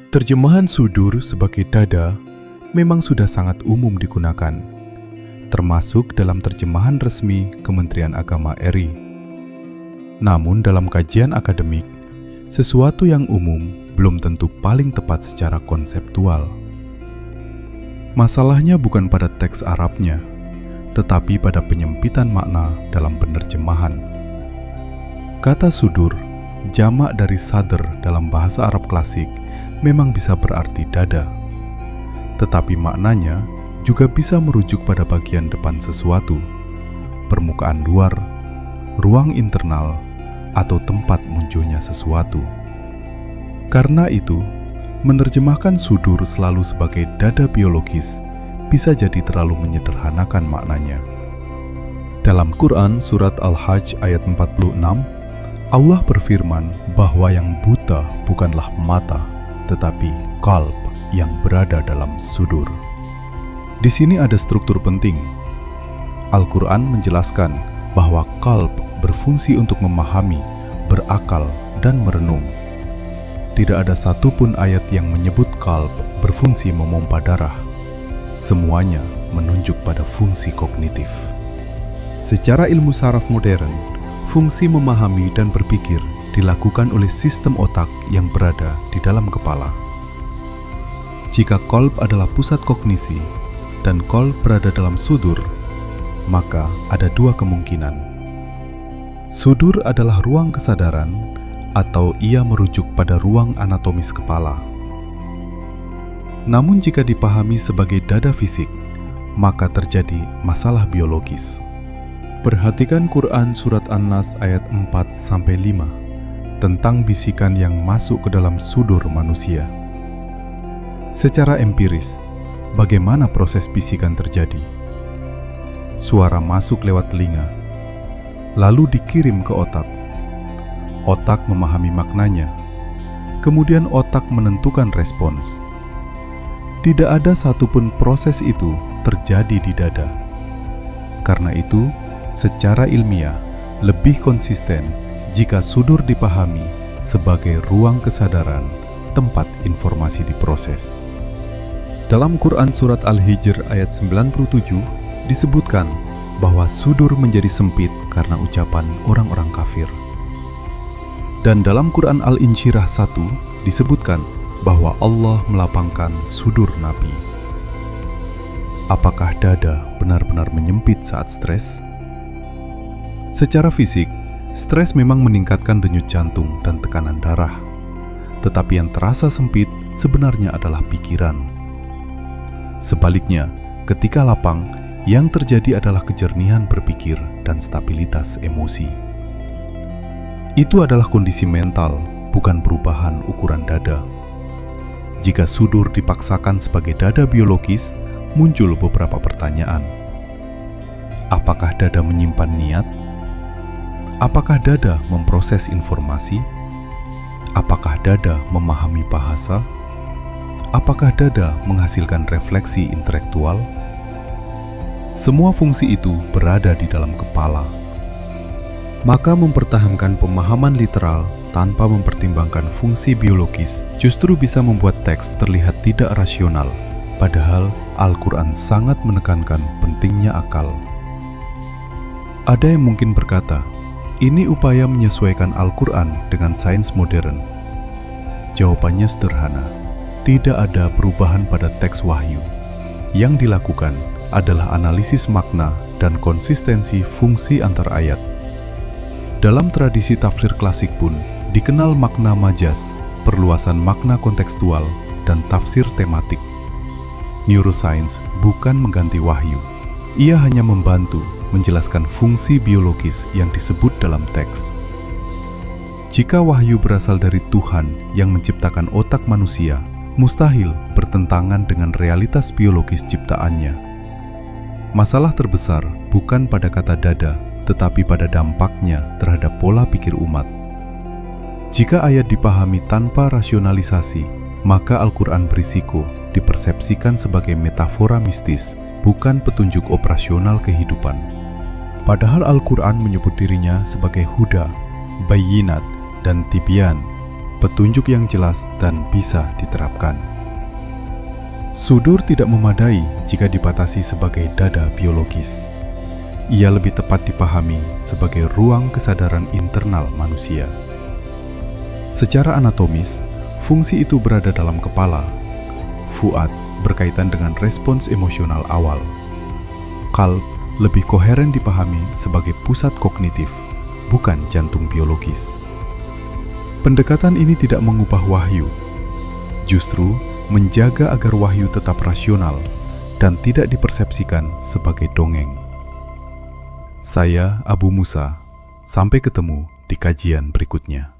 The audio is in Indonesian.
Terjemahan sudur sebagai dada memang sudah sangat umum digunakan, termasuk dalam terjemahan resmi Kementerian Agama RI. Namun dalam kajian akademik, sesuatu yang umum belum tentu paling tepat secara konseptual. Masalahnya bukan pada teks Arabnya, tetapi pada penyempitan makna dalam penerjemahan. Kata sudur, jamak dari sadr dalam bahasa Arab klasik, memang bisa berarti dada. Tetapi maknanya juga bisa merujuk pada bagian depan sesuatu, permukaan luar, ruang internal, atau tempat munculnya sesuatu. Karena itu, menerjemahkan sudur selalu sebagai dada biologis bisa jadi terlalu menyederhanakan maknanya. Dalam Quran Surat Al-Hajj ayat 46, Allah berfirman bahwa yang buta bukanlah mata, tetapi qalb yang berada dalam sudur. Di sini ada struktur penting. Al-Quran menjelaskan bahwa qalb berfungsi untuk memahami, berakal, dan merenung. Tidak ada satupun ayat yang menyebut qalb berfungsi memompa darah. Semuanya menunjuk pada fungsi kognitif. Secara ilmu saraf modern, fungsi memahami dan berpikir dilakukan oleh sistem otak yang berada di dalam kepala. Jika qalb adalah pusat kognisi dan qalb berada dalam sudur, maka ada dua kemungkinan. Sudur adalah ruang kesadaran atau ia merujuk pada ruang anatomis kepala. Namun jika dipahami sebagai dada fisik, maka terjadi masalah biologis. Perhatikan Quran Surat An-Nas ayat 4-5 tentang bisikan yang masuk ke dalam sudur manusia. Secara empiris, bagaimana proses bisikan terjadi? Suara masuk lewat telinga, lalu dikirim ke otak. Otak memahami maknanya, kemudian otak menentukan respons. Tidak ada satupun proses itu terjadi di dada. Karena itu, secara ilmiah, lebih konsisten jika sudur dipahami sebagai ruang kesadaran, tempat informasi diproses. Dalam Quran Surat Al-Hijr ayat 97 disebutkan bahwa sudur menjadi sempit karena ucapan orang-orang kafir. Dan dalam Quran Al-Insyirah 1 disebutkan bahwa Allah melapangkan sudur Nabi. Apakah dada benar-benar menyempit saat stres? Secara fisik, stres memang meningkatkan denyut jantung dan tekanan darah. Tetapi yang terasa sempit sebenarnya adalah pikiran. Sebaliknya, ketika lapang, yang terjadi adalah kejernihan berpikir dan stabilitas emosi. Itu adalah kondisi mental, bukan perubahan ukuran dada. Jika sudur dipaksakan sebagai dada biologis, muncul beberapa pertanyaan. Apakah dada menyimpan niat? Apakah dada memproses informasi? Apakah dada memahami bahasa? Apakah dada menghasilkan refleksi intelektual? Semua fungsi itu berada di dalam kepala. Maka mempertahankan pemahaman literal tanpa mempertimbangkan fungsi biologis justru bisa membuat teks terlihat tidak rasional, padahal Al-Quran sangat menekankan pentingnya akal. Ada yang mungkin berkata, ini upaya menyesuaikan Al-Quran dengan sains modern. Jawabannya sederhana, tidak ada perubahan pada teks wahyu. Yang dilakukan adalah analisis makna dan konsistensi fungsi antar ayat. Dalam tradisi tafsir klasik pun dikenal makna majaz, perluasan makna kontekstual, dan tafsir tematik. Neuroscience bukan mengganti wahyu. Ia hanya membantu menjelaskan fungsi biologis yang disebut dalam teks. Jika wahyu berasal dari Tuhan yang menciptakan otak manusia, mustahil bertentangan dengan realitas biologis ciptaannya. Masalah terbesar bukan pada kata dada, tetapi pada dampaknya terhadap pola pikir umat. Jika ayat dipahami tanpa rasionalisasi, maka Al-Quran berisiko dipersepsikan sebagai metafora mistis, bukan petunjuk operasional kehidupan. Padahal Al-Quran menyebut dirinya sebagai huda, bayinat, dan tibyan, petunjuk yang jelas dan bisa diterapkan. Sudur tidak memadai jika dibatasi sebagai dada biologis. Ia lebih tepat dipahami sebagai ruang kesadaran internal manusia. Secara anatomis, fungsi itu berada dalam kepala. Fuad berkaitan dengan respons emosional awal. Qalb lebih koheren dipahami sebagai pusat kognitif, bukan jantung biologis. Pendekatan ini tidak mengubah wahyu, justru menjaga agar wahyu tetap rasional dan tidak dipersepsikan sebagai dongeng. Saya Abu Musa, sampai ketemu di kajian berikutnya.